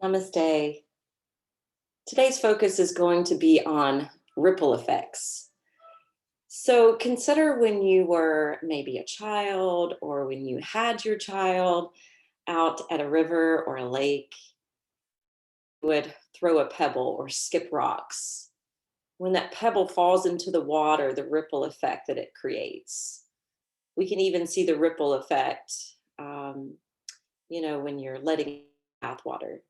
Namaste. Today's focus is going to be on ripple effects. So consider when you were maybe a child or when you had your child out at a river or a lake, you would throw a pebble or skip rocks. When that pebble falls into the water, the ripple effect that it creates. We can even see the ripple effect, when you're letting bath water.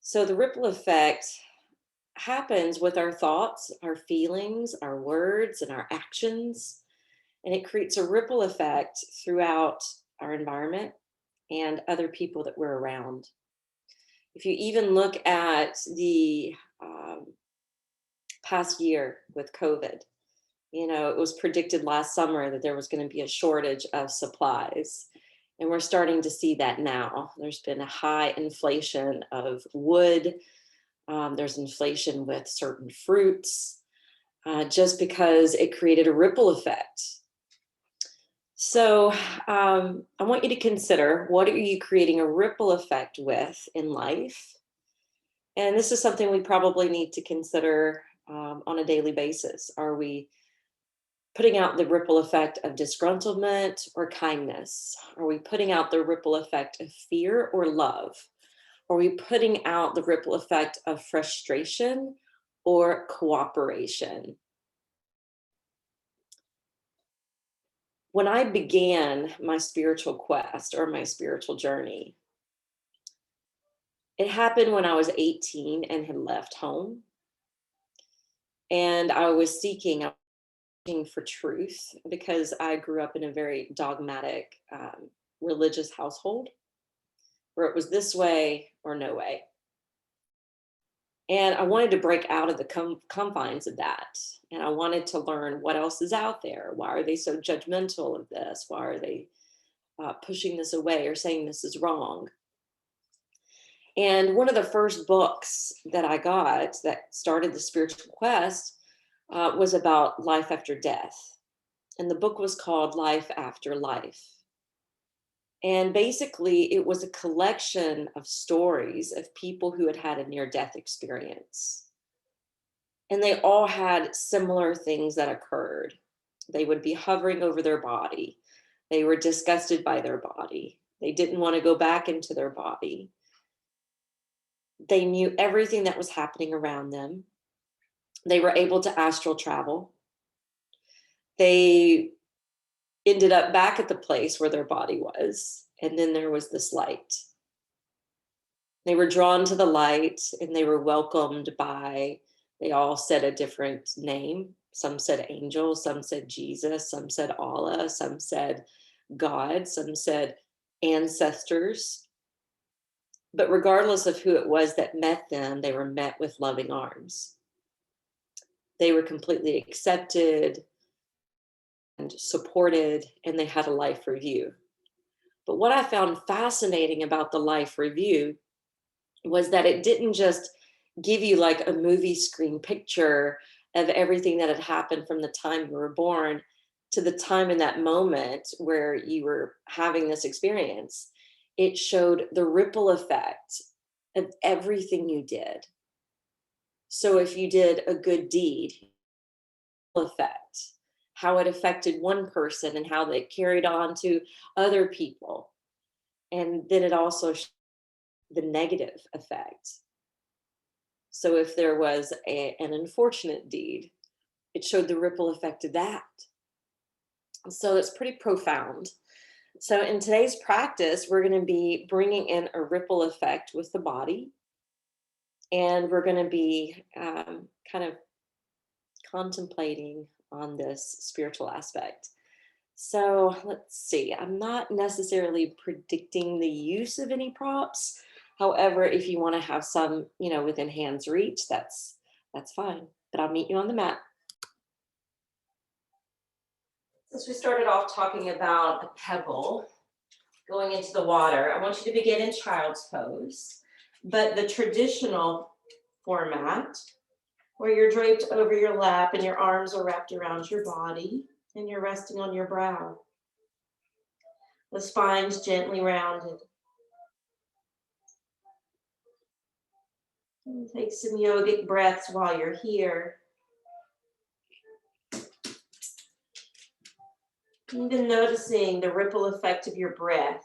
So the ripple effect happens with our thoughts, our feelings, our words, and our actions. And it creates a ripple effect throughout our environment and other people that we're around. If you even look at the past year with COVID, it was predicted last summer that there was going to be a shortage of supplies. And we're starting to see that now. There's been a high inflation of wood. There's inflation with certain fruits, just because it created a ripple effect. So I want you to consider, what are you creating a ripple effect with in life? And this is something we probably need to consider on a daily basis. Are we putting out the ripple effect of disgruntlement or kindness? Are we putting out the ripple effect of fear or love? Are we putting out the ripple effect of frustration or cooperation? When I began my spiritual quest or my spiritual journey, it happened when I was 18 and had left home. And I was seeking for truth because I grew up in a very dogmatic religious household where it was this way or no way. And I wanted to break out of the confines of that. And I wanted to learn what else is out there. Why are they so judgmental of this? Why are they pushing this away or saying this is wrong? And one of the first books that I got that started the spiritual quest was about life after death. And the book was called Life After Life. And basically, it was a collection of stories of people who had had a near-death experience. And they all had similar things that occurred. They would be hovering over their body. They were disgusted by their body. They didn't want to go back into their body. They knew everything that was happening around them. They were able to astral travel. They ended up back at the place where their body was. And then there was this light. They were drawn to the light and they were welcomed by, they all said a different name. Some said angel, some said Jesus, some said Allah, some said God, some said ancestors. But regardless of who it was that met them, they were met with loving arms. They were completely accepted and supported, and they had a life review. But what I found fascinating about the life review was that it didn't just give you like a movie screen picture of everything that had happened from the time you were born to the time in that moment where you were having this experience. It showed the ripple effect of everything you did. So if you did a good deed, effect, how it affected one person and how they carried on to other people. And then it also showed the negative effect. So if there was an unfortunate deed, it showed the ripple effect of that. So it's pretty profound. So in today's practice, we're going to be bringing in a ripple effect with the body. And we're going to be kind of contemplating on this spiritual aspect. So let's see, I'm not necessarily predicting the use of any props. However, if you want to have some, within hand's reach, that's fine. But I'll meet you on the mat. Since we started off talking about a pebble going into the water, I want you to begin in child's pose. But the traditional format, where you're draped over your lap and your arms are wrapped around your body and you're resting on your brow. The spine's gently rounded. And take some yogic breaths while you're here. Even noticing the ripple effect of your breath,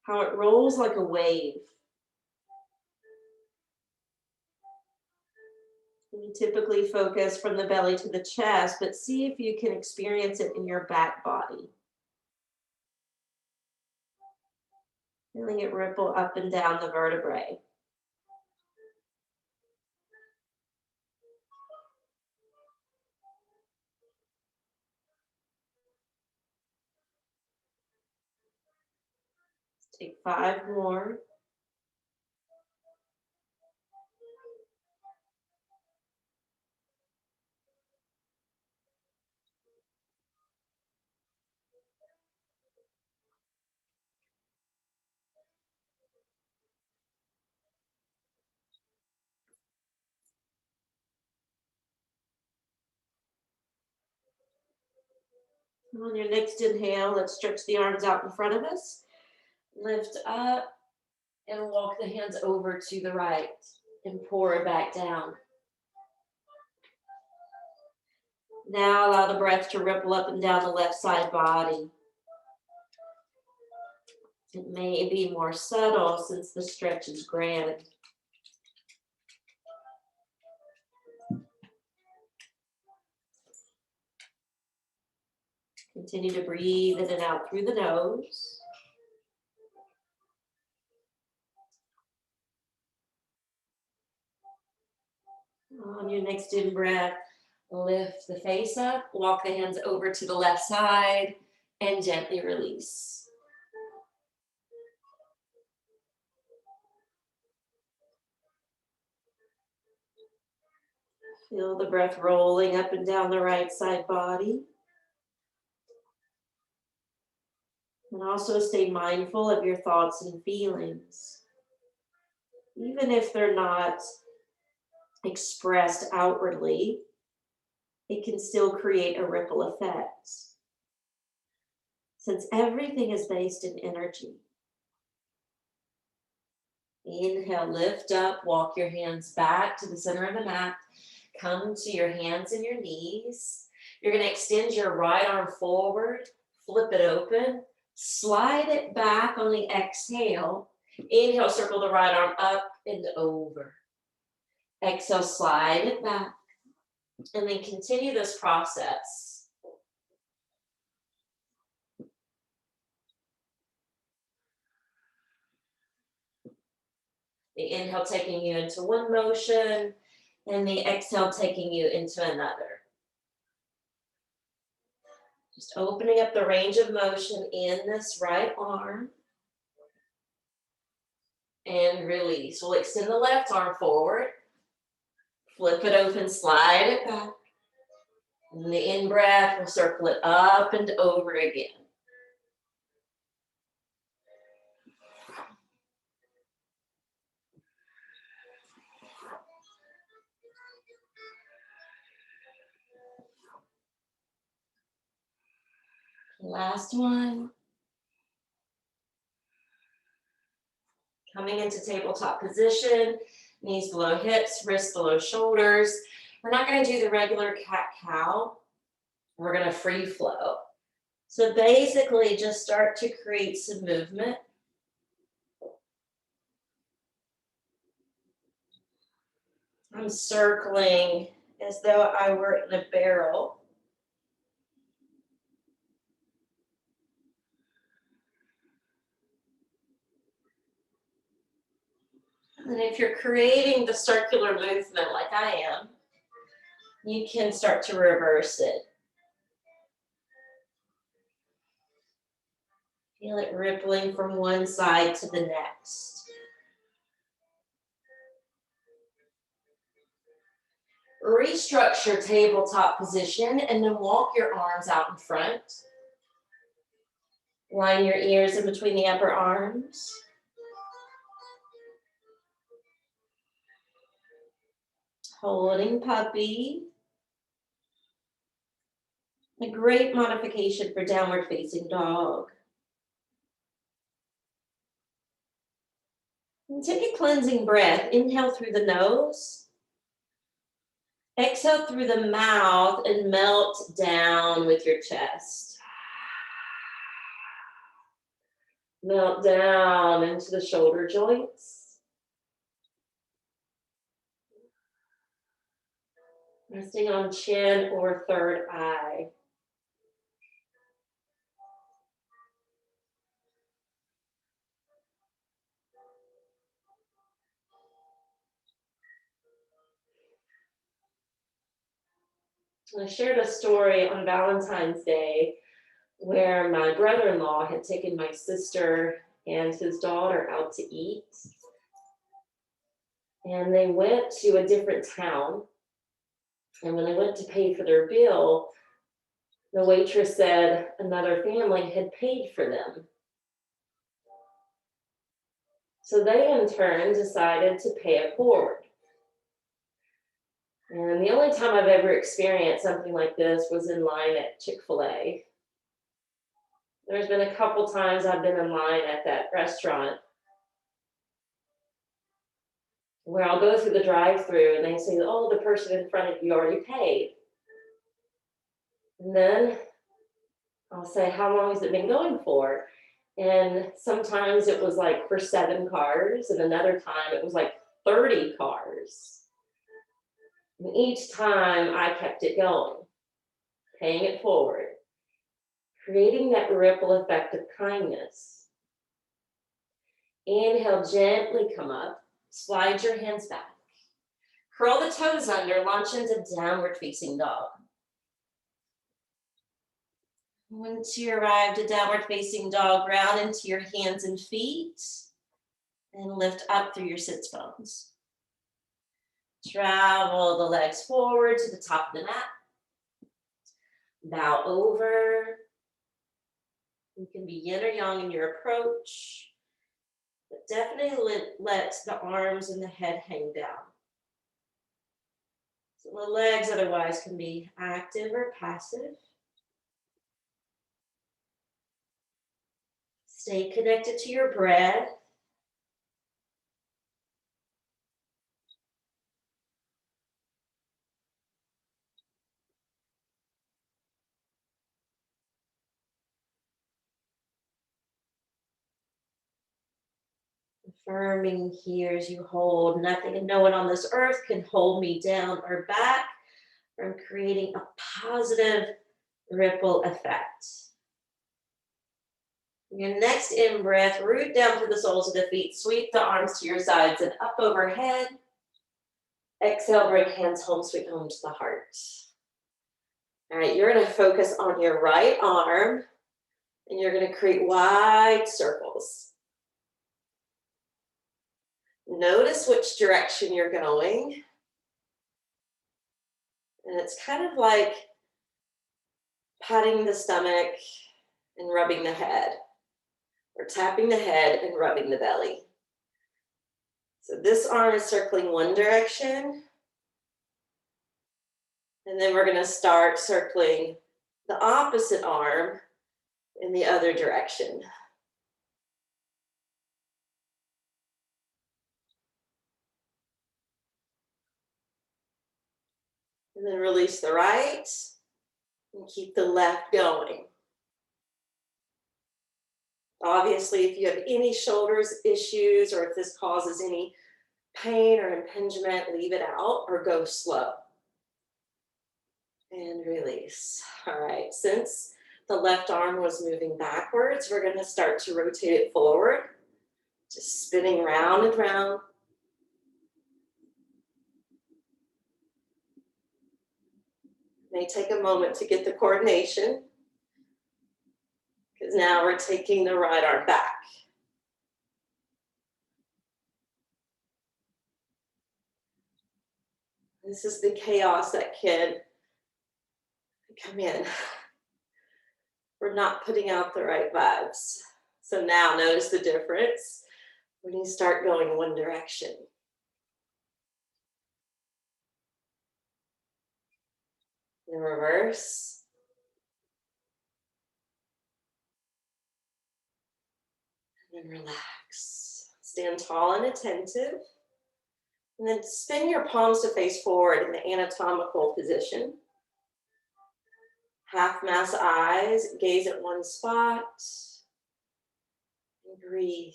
how it rolls like a wave. We typically focus from the belly to the chest, but see if you can experience it in your back body. Feeling it ripple up and down the vertebrae. Take 5 more. On your next inhale, let's stretch the arms out in front of us. Lift up and walk the hands over to the right and pour it back down. Now allow the breath to ripple up and down the left side body. It may be more subtle since the stretch is grand. Continue to breathe in and out through the nose. On your next in breath, lift the face up, walk the hands over to the left side, and gently release. Feel the breath rolling up and down the right side body. And also stay mindful of your thoughts and feelings. Even if they're not expressed outwardly, it can still create a ripple effect. Since everything is based in energy. Inhale, lift up, walk your hands back to the center of the mat. Come to your hands and your knees. You're going to extend your right arm forward, flip it open, slide it back on the exhale. Inhale, circle the right arm up and over. Exhale, slide it back. And then continue this process. The inhale taking you into one motion, and the exhale taking you into another. Just opening up the range of motion in this right arm. And release. We'll extend the left arm forward. Flip it open, slide it back. And the in-breath, we'll circle it up and over again. Last one. Coming into tabletop position, knees below hips, wrists below shoulders. We're not going to do the regular cat-cow. We're going to free flow. So basically, just start to create some movement. I'm circling as though I were in a barrel. And if you're creating the circular movement like I am, you can start to reverse it. Feel it rippling from one side to the next. Restructure tabletop position and then walk your arms out in front. Line your ears in between the upper arms. Holding puppy. A great modification for downward facing dog. And take a cleansing breath. Inhale through the nose. Exhale through the mouth and melt down with your chest. Melt down into the shoulder joints. Resting on chin or third eye. I shared a story on Valentine's Day where my brother-in-law had taken my sister and his daughter out to eat. And they went to a different town. And when they went to pay for their bill, the waitress said another family had paid for them. So they in turn decided to pay it forward. And the only time I've ever experienced something like this was in line at Chick-fil-A. There's been a couple times I've been in line at that restaurant where I'll go through the drive-thru and they say, oh, the person in front of you already paid. And then I'll say, how long has it been going for? And sometimes it was like for 7 cars, and another time it was like 30 cars. And each time I kept it going, paying it forward, creating that ripple effect of kindness. Inhale, gently come up, slide your hands back. Curl the toes under, launch into downward facing dog. Once you arrive to downward facing dog, ground into your hands and feet and lift up through your sits bones. Travel the legs forward to the top of the mat. Bow over. You can be yin or yang in your approach, but definitely let the arms and the head hang down. So the legs otherwise can be active or passive. Stay connected to your breath. Affirming here as you hold, nothing and no one on this earth can hold me down or back from creating a positive ripple effect. Your next in-breath, root down through the soles of the feet, sweep the arms to your sides and up overhead. Exhale, bring hands home, sweet home to the heart. All right, you're gonna focus on your right arm and you're gonna create wide circles. Notice which direction you're going. And it's kind of like patting the stomach and rubbing the head, or tapping the head and rubbing the belly. So this arm is circling one direction. And then we're gonna start circling the opposite arm in the other direction. And then release the right and keep the left going. Obviously, if you have any shoulders issues or if this causes any pain or impingement, leave it out or go slow. And release. All right, since the left arm was moving backwards, we're going to start to rotate it forward, just spinning round and round. May take a moment to get the coordination, because now we're taking the right arm back. This is the chaos that can come in. We're not putting out the right vibes. So now notice the difference when you start going one direction. In reverse. And then relax. Stand tall and attentive. And then spin your palms to face forward in the anatomical position. Half mask eyes, gaze at one spot, and breathe.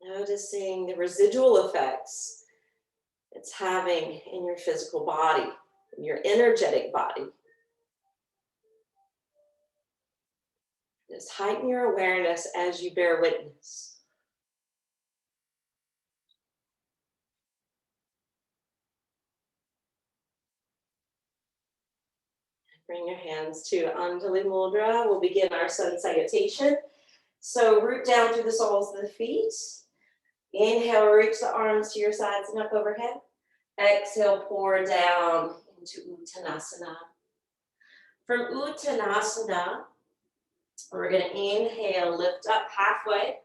Noticing the residual effects it's having in your physical body, in your energetic body. Just heighten your awareness as you bear witness. Bring your hands to Anjali Mudra. We'll begin our sun salutation. So root down through the soles of the feet. Inhale, reach the arms to your sides and up overhead. Exhale, pour down into Uttanasana. From Uttanasana, we're going to inhale, lift up halfway.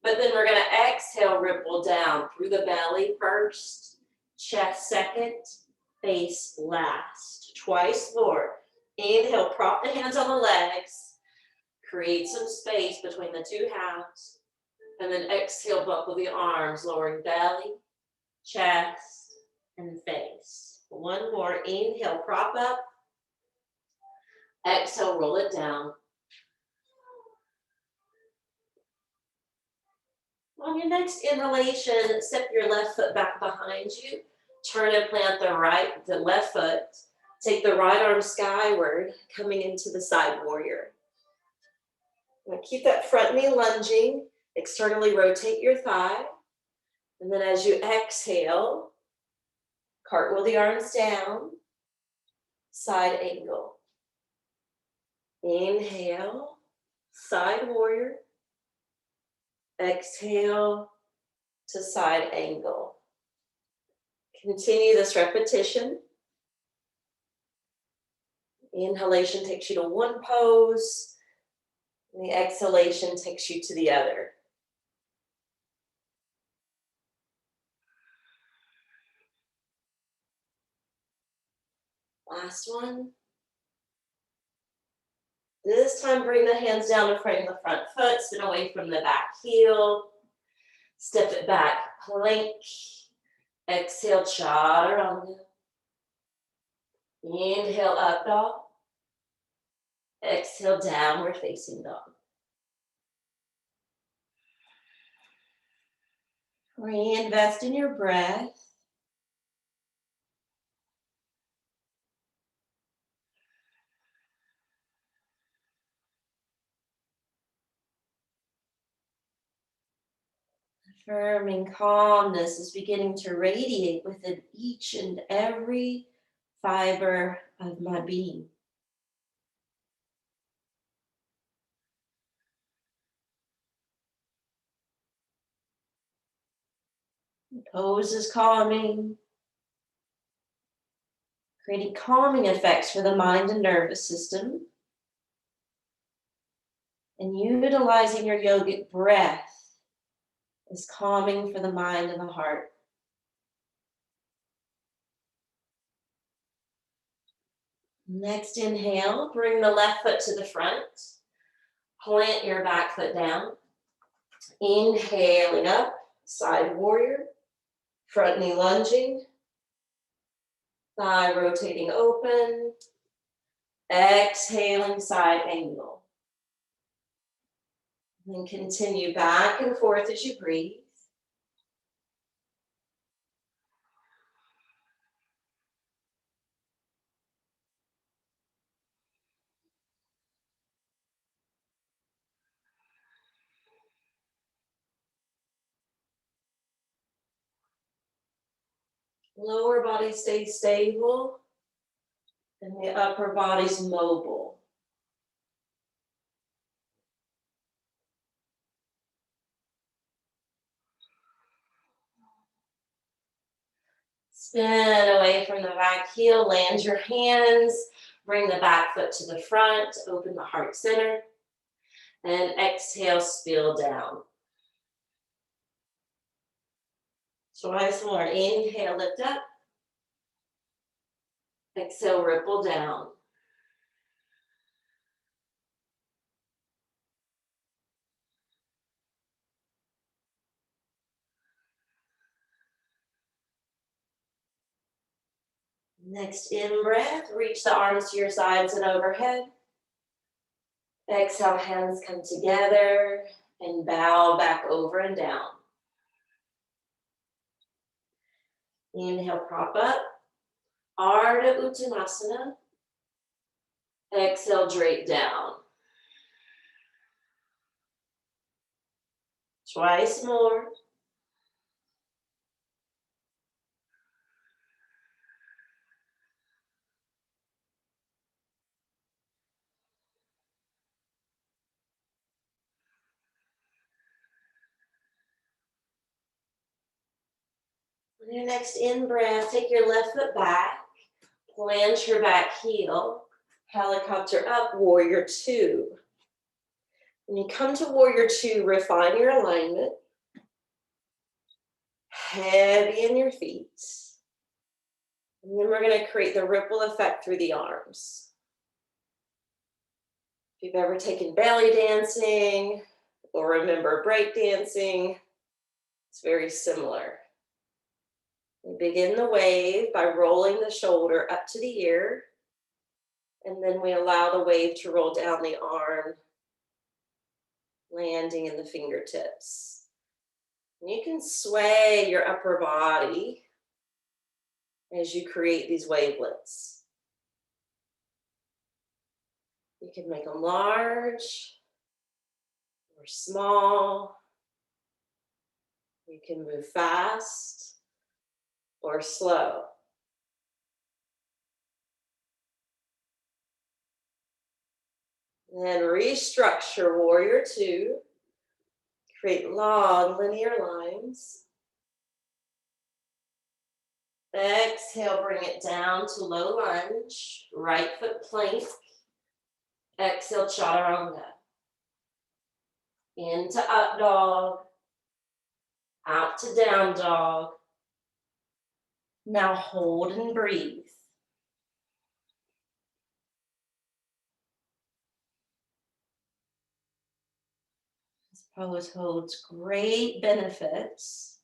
But then we're going to exhale, ripple down through the belly first, chest second, face last. Twice more. Inhale, prop the hands on the legs. Create some space between the two halves. And then exhale, buckle the arms, lowering belly, chest, and face. One more. Inhale, prop up. Exhale, roll it down. On your next inhalation, step your left foot back behind you. Turn and plant the left foot. Take the right arm skyward, coming into the side warrior. Now keep that front knee lunging. Externally rotate your thigh. And then as you exhale, cartwheel the arms down, side angle. Inhale, side warrior. Exhale to side angle. Continue this repetition. The inhalation takes you to one pose, and the exhalation takes you to the other. Last one. This time, bring the hands down to frame the front foot, spin away from the back heel. Step it back, plank. Exhale, chaturanga. Inhale, up dog. Exhale, downward facing dog. Reinvest in your breath. Affirming calmness is beginning to radiate within each and every fiber of my being. The pose is calming, creating calming effects for the mind and nervous system, and utilizing your yogic breath is calming for the mind and the heart. Next inhale, bring the left foot to the front. Plant your back foot down. Inhaling up, side warrior. Front knee lunging. Thigh rotating open. Exhaling, side angle. And continue back and forth as you breathe. Lower body stays stable, and the upper body's mobile. Spin away from the back heel, land your hands, bring the back foot to the front, open the heart center, and exhale, spill down. Twice more. Inhale, lift up. Exhale, ripple down. Next in-breath, reach the arms to your sides and overhead. Exhale, hands come together and bow back over and down. Inhale, prop up. Ardha Uttanasana. Exhale, drape down. Twice more. On your next in-breath, take your left foot back, plant your back heel, helicopter up, warrior two. When you come to warrior two, refine your alignment. Heavy in your feet. And then we're going to create the ripple effect through the arms. If you've ever taken belly dancing or remember break dancing, it's very similar. We begin the wave by rolling the shoulder up to the ear, and then we allow the wave to roll down the arm, landing in the fingertips. And you can sway your upper body as you create these wavelets. You can make them large or small. You can move fast or slow. Then restructure warrior two. Create long linear lines. Exhale, bring it down to low lunge. Right foot plank. Exhale, chaturanga. Into up dog. Out to down dog. Now hold and breathe. This pose holds great benefits.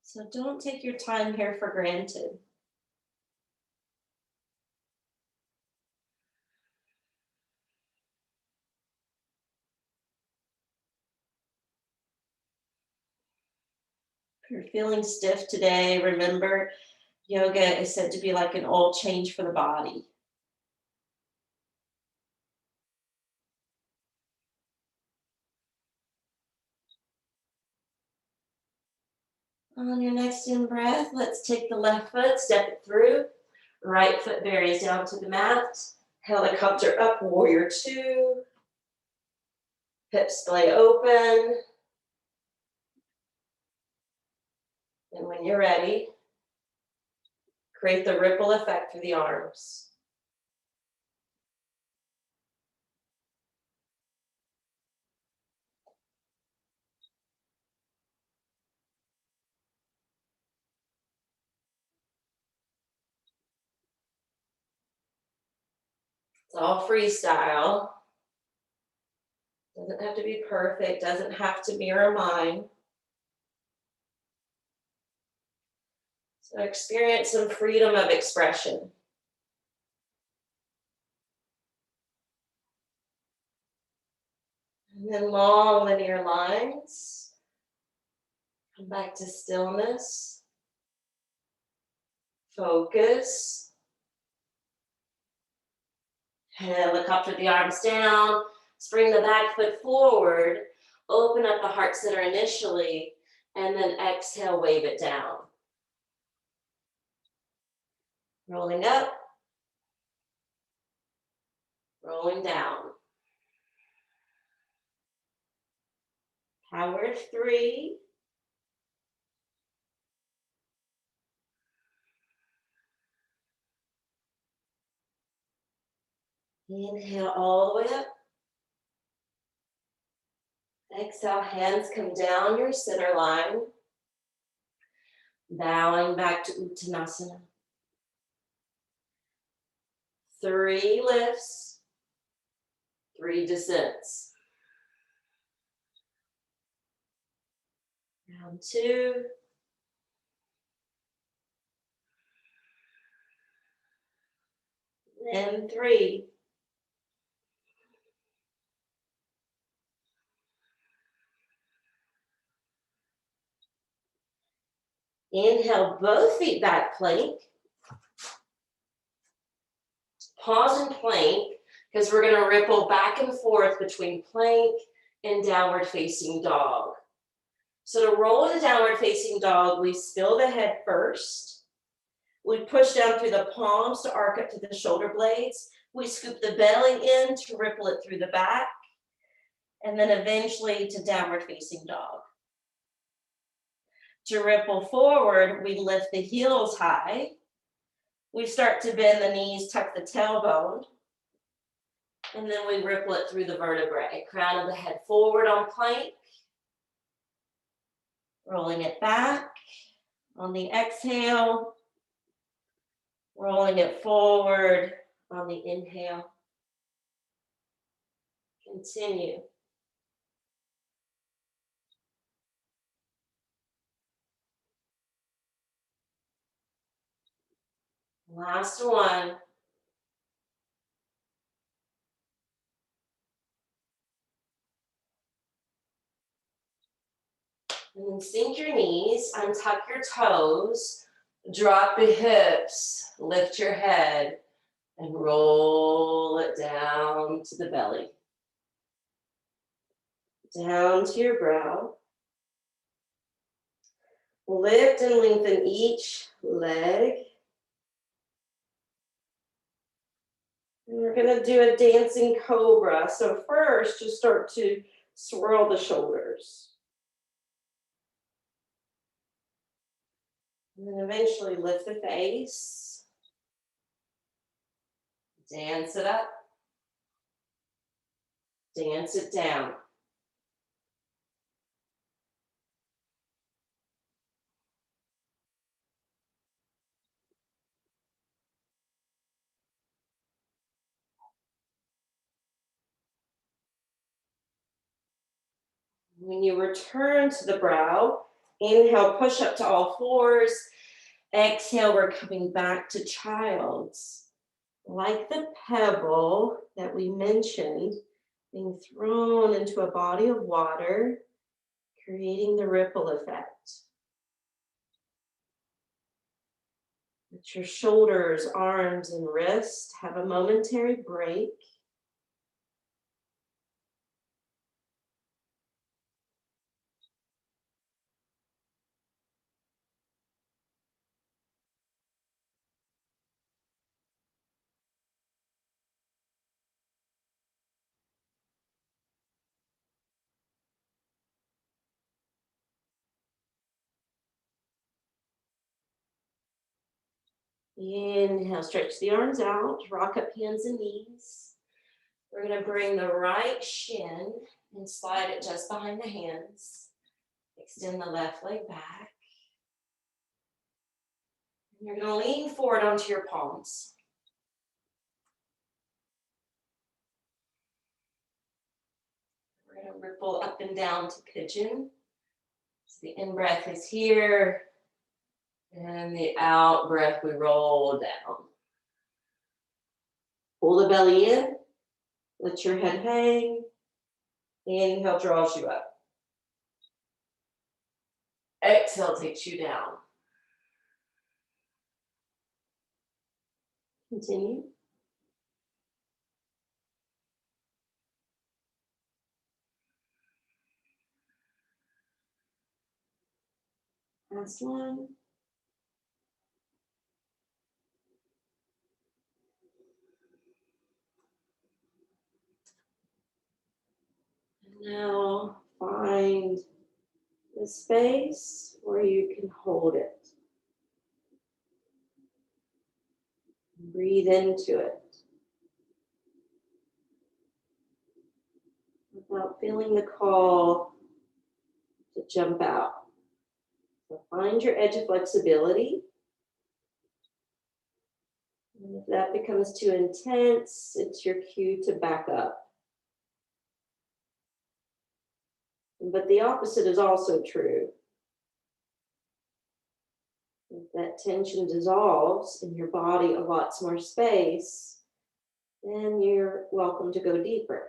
So don't take your time here for granted. If you're feeling stiff today, remember yoga is said to be like an oil change for the body. On your next in-breath, let's take the left foot, step it through. Right foot buries down to the mat. Helicopter up, warrior two. Hips splay open. And when you're ready, create the ripple effect through the arms. It's all freestyle. Doesn't have to be perfect, doesn't have to mirror mine. So experience some freedom of expression. And then long linear lines. Come back to stillness. Focus. Helicopter the arms down. Spring the back foot forward. Open up the heart center initially. And then exhale, wave it down. Rolling up. Rolling down. Power three. Inhale all the way up. Exhale, hands come down your center line. Bowing back to Uttanasana. 3 lifts, 3 descents. Round 2. and 3. Inhale, both feet back, plank. Pause and plank, because we're going to ripple back and forth between plank and downward facing dog. So to roll into downward facing dog, we spill the head first. We push down through the palms to arc up to the shoulder blades. We scoop the belly in to ripple it through the back. And then eventually to downward facing dog. To ripple forward, we lift the heels high. We start to bend the knees, tuck the tailbone. And then we ripple it through the vertebrae. Crown of the head forward on plank. Rolling it back. On the exhale, rolling it forward on the inhale. Continue. Last one. And then sink your knees, untuck your toes, drop the hips, lift your head, and roll it down to the belly. Down to your brow. Lift and lengthen each leg. And we're going to do a dancing cobra. So first, just start to swirl the shoulders. And then eventually lift the face. Dance it up. Dance it down. When you return to the brow, inhale, push up to all fours. Exhale, we're coming back to child's. Like the pebble that we mentioned, being thrown into a body of water, creating the ripple effect. Let your shoulders, arms, and wrists have a momentary break. Inhale, stretch the arms out, rock up hands and knees. We're going to bring the right shin and slide it just behind the hands. Extend the left leg back. And you're going to lean forward onto your palms. We're going to ripple up and down to pigeon. So the in-breath is here. And the out breath, we roll down. Pull the belly in. Let your head hang. Inhale draws you up. Exhale takes you down. Continue. Last one. And now find the space where you can hold it. Breathe into it without feeling the call to jump out. So find your edge of flexibility. And if that becomes too intense, it's your cue to back up. But the opposite is also true. If that tension dissolves and your body allots more space, then you're welcome to go deeper.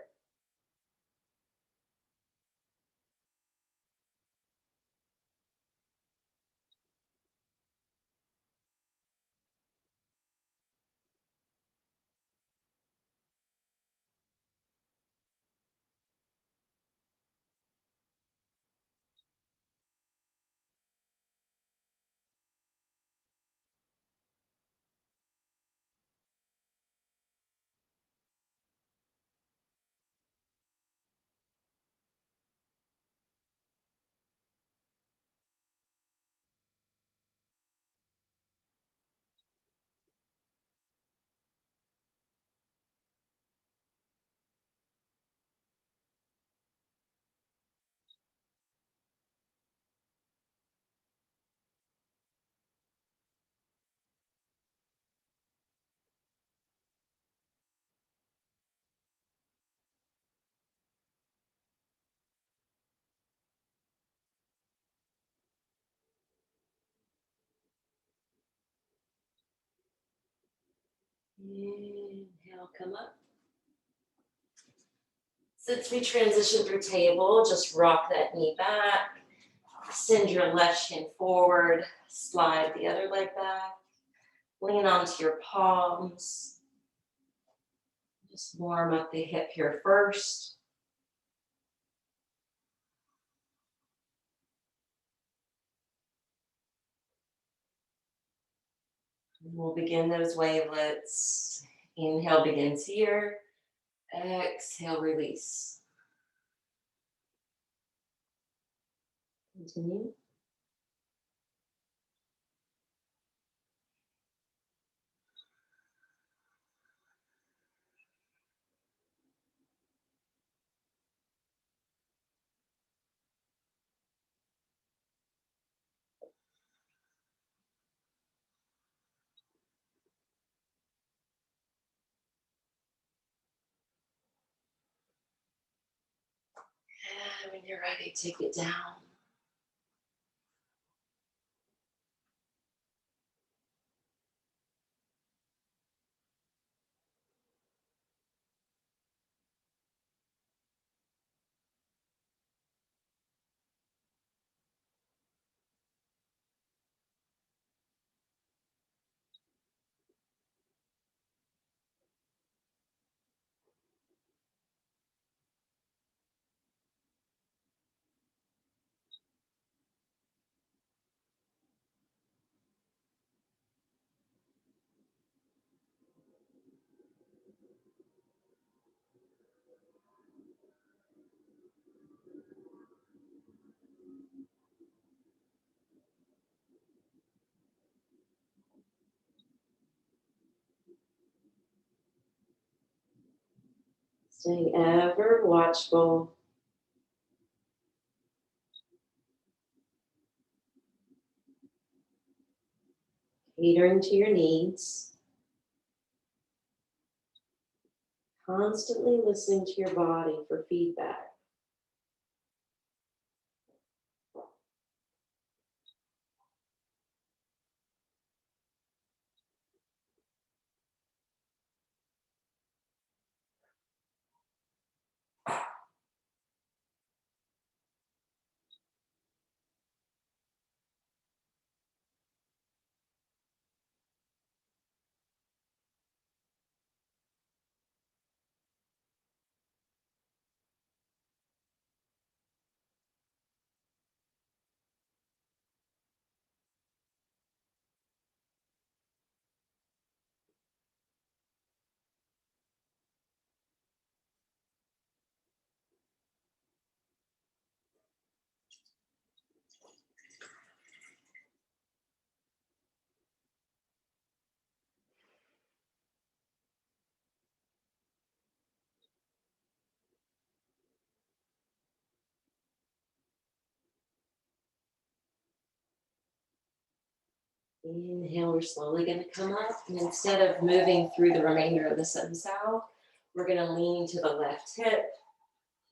Inhale, come up. Since we transition through table, just rock that knee back. Send your left shin forward. Slide the other leg back. Lean onto your palms. Just warm up the hip here first. And we'll begin those wavelets. Inhale begins here. Exhale, release. Continue. And when you're ready, take it down. Staying ever watchful. Catering to your needs. Constantly listening to your body for feedback. Inhale, we're slowly going to come up. And instead of moving through the remainder of the sun south, we're going to lean to the left hip.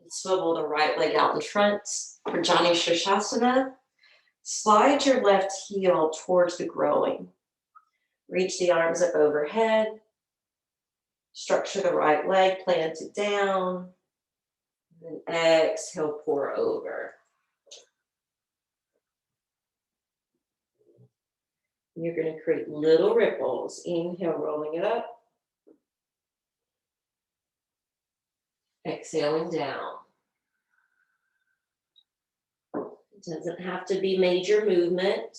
Swivel the right leg out in front for Jani Shirshasana. Slide your left heel towards the growing. Reach the arms up overhead. Structure the right leg, plant it down. And then exhale, pour over. You're going to create little ripples. Inhale, rolling it up. Exhaling down. It doesn't have to be major movement.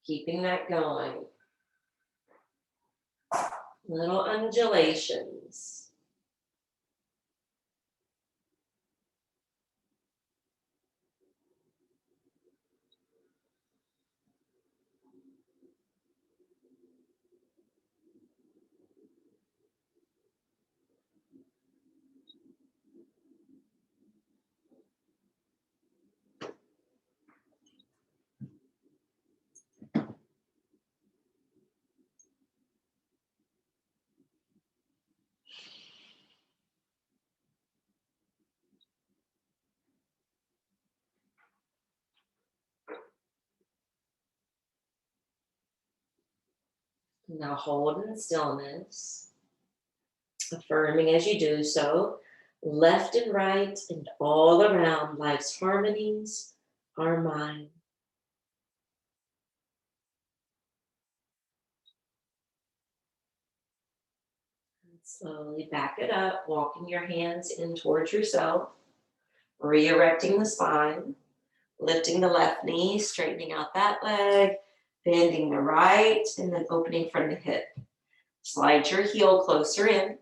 Keeping that going. Little undulations. Now hold in stillness, affirming as you do so, left and right and all around life's harmonies are mine. And slowly back it up, walking your hands in towards yourself, re-erecting the spine, lifting the left knee, straightening out that leg, bending the right, and then opening from the hip. Slide your heel closer in.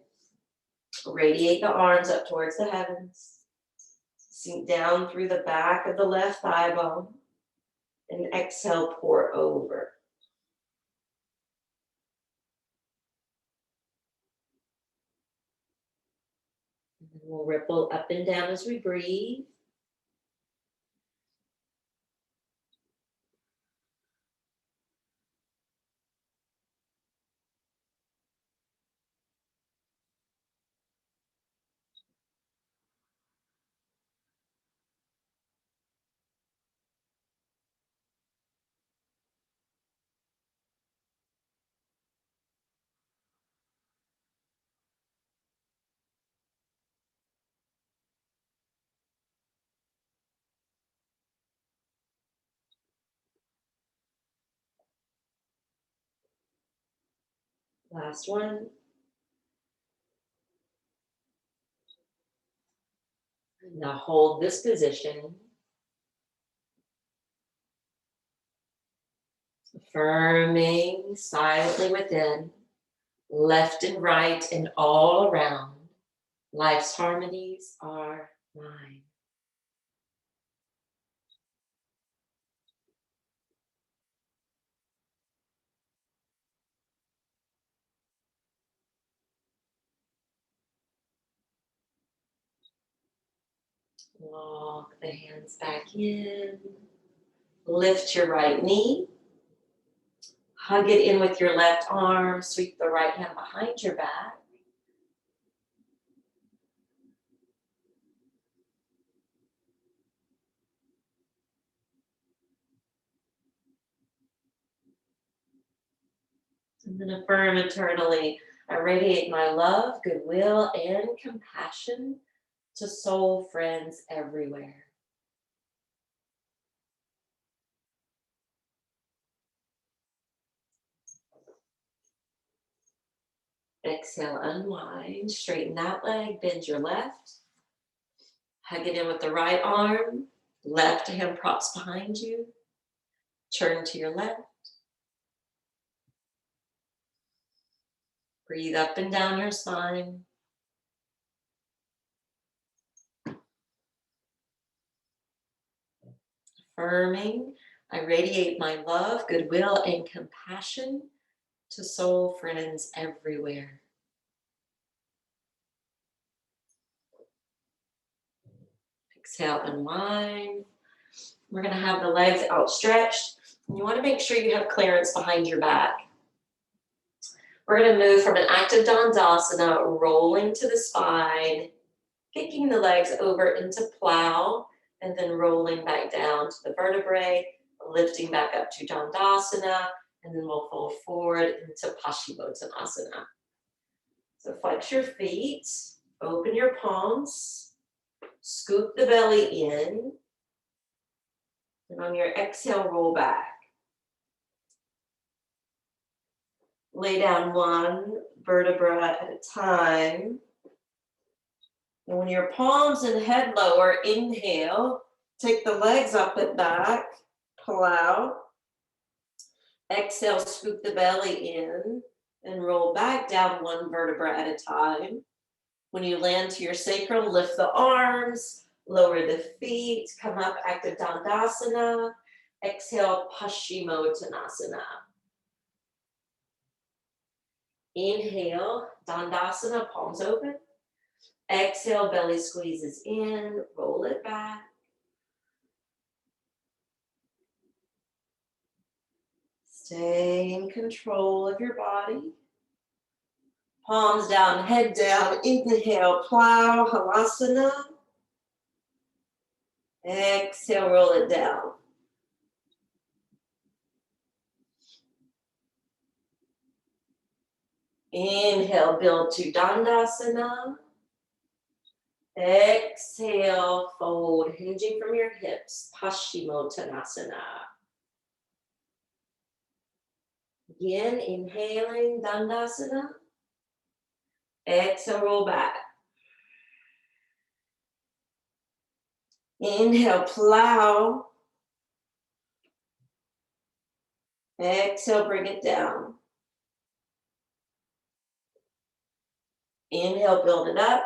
Radiate the arms up towards the heavens. Sink down through the back of the left thigh bone. And exhale, pour over. And then we'll ripple up and down as we breathe. Last one. Now hold this position. Affirming silently within, left and right and all around. Life's harmonies are mine. Walk the hands back in. Lift your right knee. Hug it in with your left arm. Sweep the right hand behind your back. And then affirm internally, I radiate my love, goodwill, and compassion to soul friends everywhere. Exhale, unwind, straighten that leg, bend your left. Hug it in with the right arm. Left hand props behind you. Turn to your left. Breathe up and down your spine. Affirming, I radiate my love, goodwill, and compassion to soul friends everywhere. Exhale, unwind. We're going to have the legs outstretched. You want to make sure you have clearance behind your back. We're going to move from an active Dandasana, rolling to the spine, kicking the legs over into plow, and then rolling back down to the vertebrae, lifting back up to Dandasana, And then we'll fold forward into Paschimottanasana. So flex your feet, open your palms, scoop the belly in, and on your exhale, roll back. Lay down one vertebra at a time. And when your palms and head lower, inhale, take the legs up and back, pull out. Exhale, scoop the belly in and roll back down one vertebra at a time. When you land to your sacrum, lift the arms, lower the feet, come up, active Dandasana. Exhale, Paschimottanasana. Inhale, Dandasana, palms open. Exhale, belly squeezes in, roll it back. Stay in control of your body. Palms down, head down, inhale, plow, halasana. Exhale, roll it down. Inhale, build to Dandasana. Exhale, fold, hinging from your hips, Paschimottanasana. Again, inhaling, Dandasana. Exhale, roll back. Inhale, plow. Exhale, bring it down. Inhale, build it up.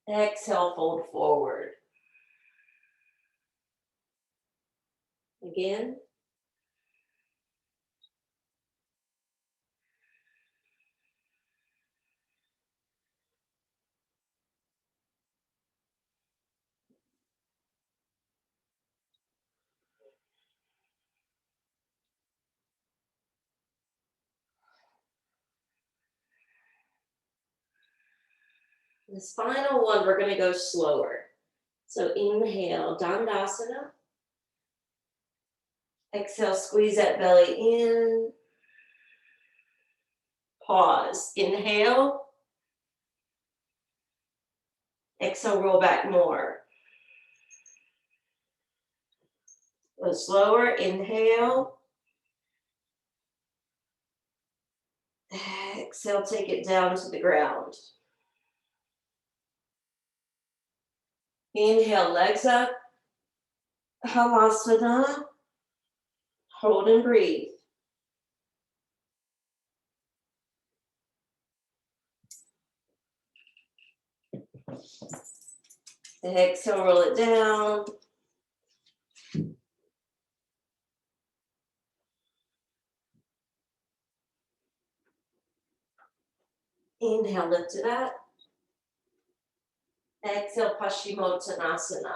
Exhale, fold forward. Again. This final one, we're going to go slower. So inhale, Dandasana. Exhale, squeeze that belly in. Pause. Inhale. Exhale, roll back more. Go slower. Inhale. Exhale, take it down to the ground. Inhale, legs up. Halasana. Hold and breathe. Exhale, roll it down. Inhale, lift it up. Exhale, Paschimottanasana.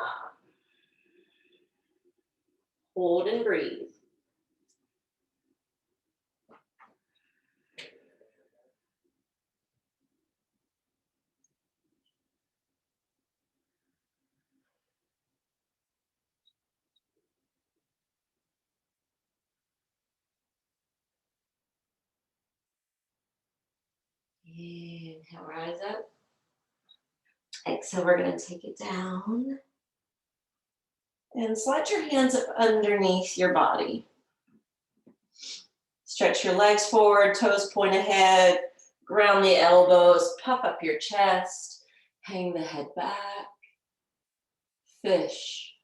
Hold and breathe. Inhale, rise up. Exhale, we're going to take it down. And slide your hands up underneath your body. Stretch your legs forward, toes point ahead, ground the elbows, puff up your chest, hang the head back. Fish.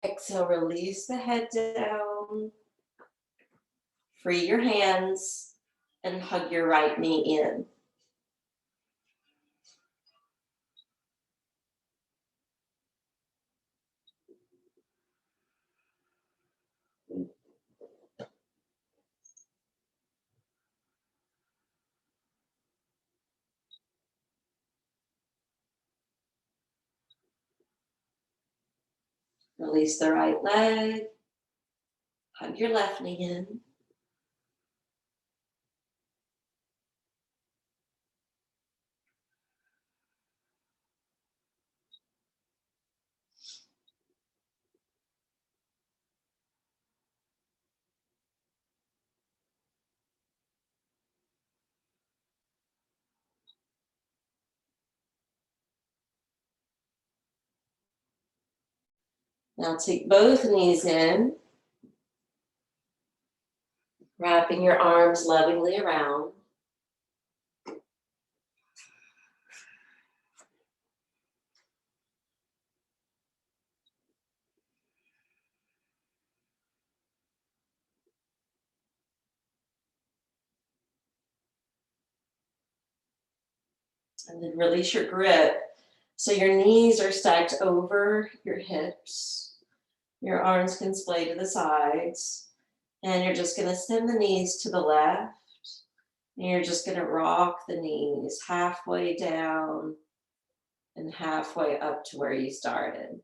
Exhale, release the head down. Free your hands and hug your right knee in. Release the right leg. Hug your left knee in. Now take both knees in, wrapping your arms lovingly around. And then release your grip. So your knees are stacked over your hips. Your arms can splay to the sides. And you're just going to send the knees to the left. And you're just going to rock the knees halfway down and halfway up to where you started.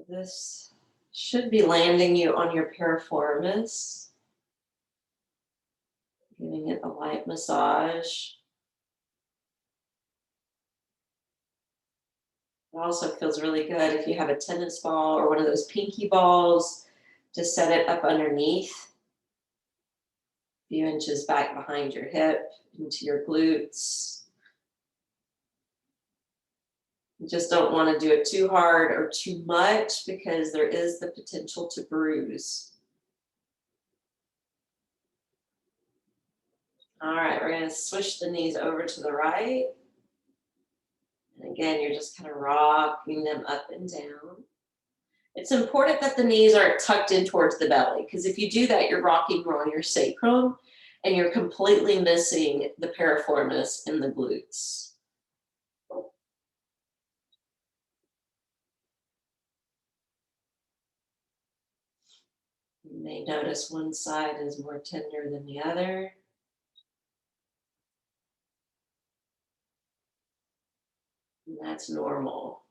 This should be landing you on your piriformis, giving it a light massage. It also feels really good if you have a tennis ball or one of those pinky balls to set it up underneath, a few inches back behind your hip, into your glutes. You just don't want to do it too hard or too much because there is the potential to bruise. All right, we're going to switch the knees over to the right. And again, you're just kind of rocking them up and down. It's important that the knees aren't tucked in towards the belly, because if you do that, you're rocking more on your sacrum and you're completely missing the piriformis and the glutes. You may notice one side is more tender than the other. And that's normal.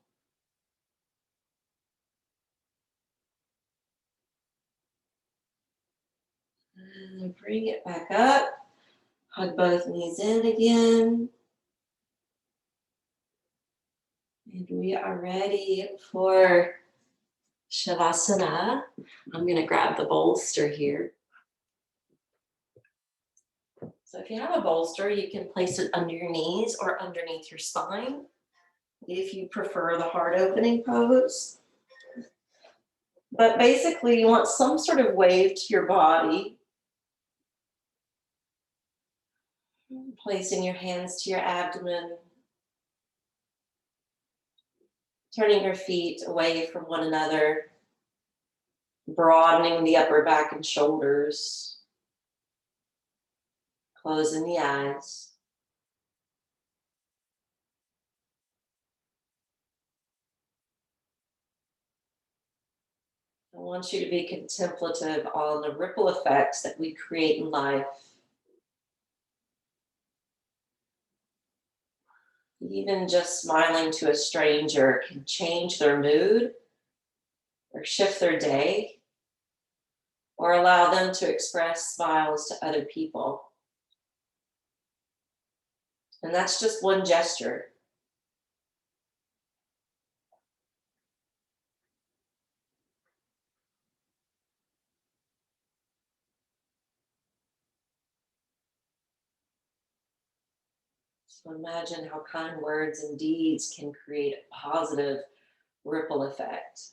And bring it back up. Hug both knees in again. And we are ready for Shavasana. I'm going to grab the bolster here. So if you have a bolster, you can place it under your knees or underneath your spine if you prefer the heart opening pose. But basically, you want some sort of wave to your body. Placing your hands to your abdomen. Turning your feet away from one another. Broadening the upper back and shoulders. Closing the eyes. I want you to be contemplative on the ripple effects that we create in life. Even just smiling to a stranger can change their mood or shift their day or allow them to express smiles to other people. And that's just one gesture. So imagine how kind words and deeds can create a positive ripple effect.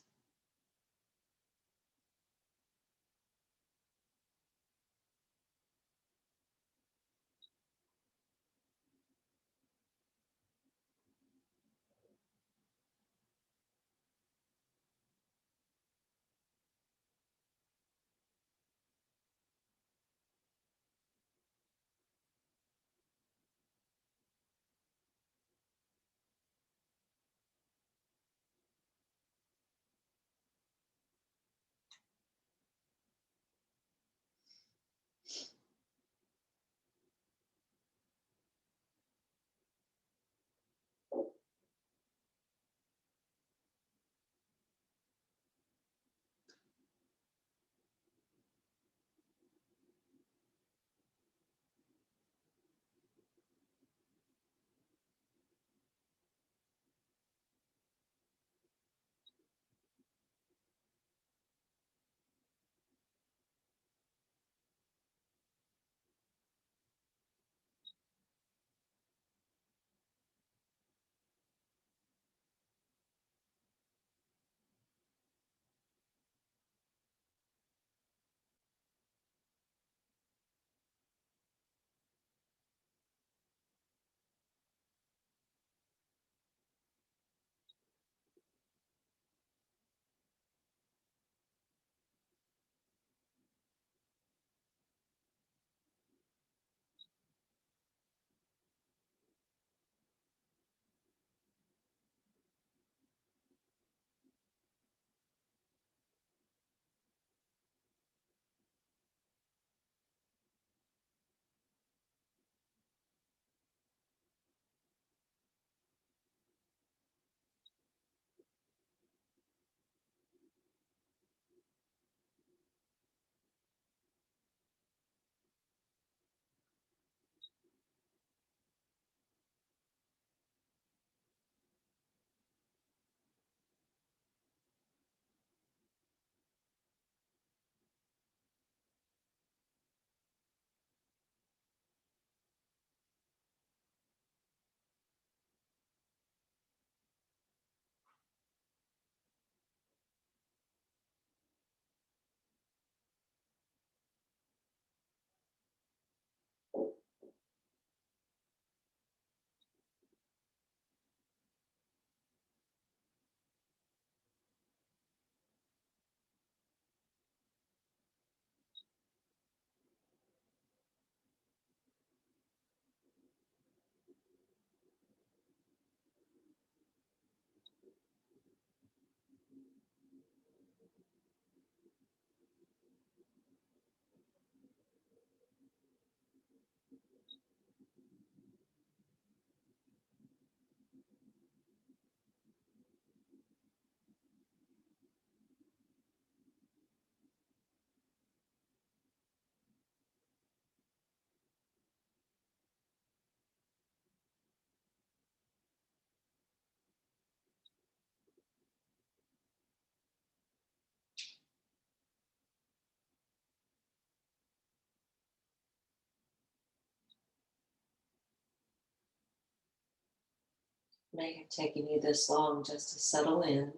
may have taken you this long just to settle in.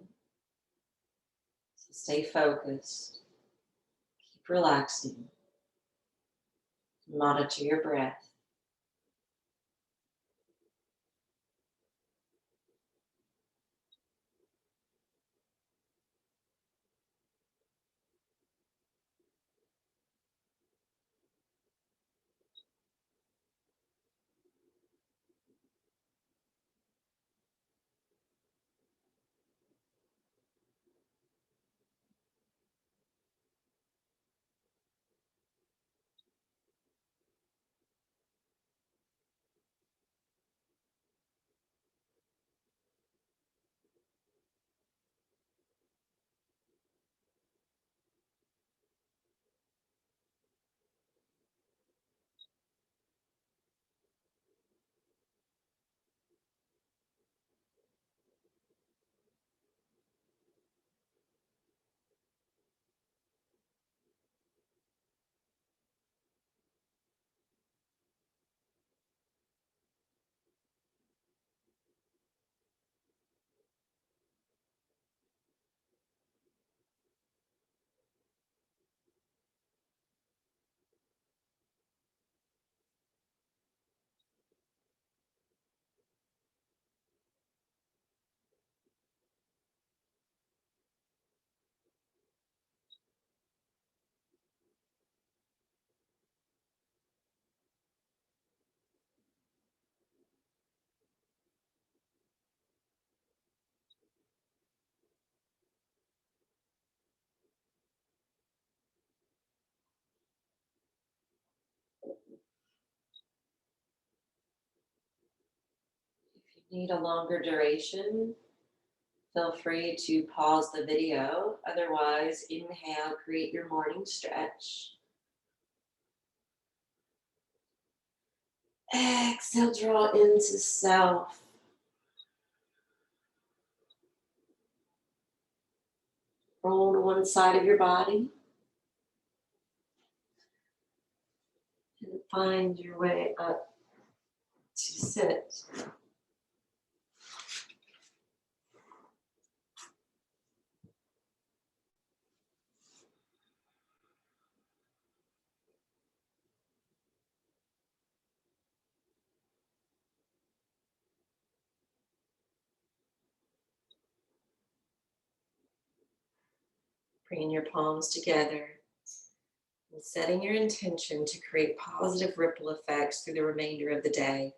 So stay focused. Keep relaxing. Monitor your breath. If you need a longer duration, feel free to pause the video. Otherwise, inhale, create your morning stretch. Exhale, draw into self. Roll to one side of your body. And find your way up to sit. Bringing your palms together and setting your intention to create positive ripple effects through the remainder of the day.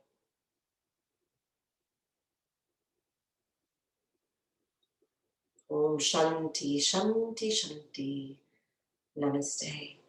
Om Shanti, Shanti, Shanti. Namaste.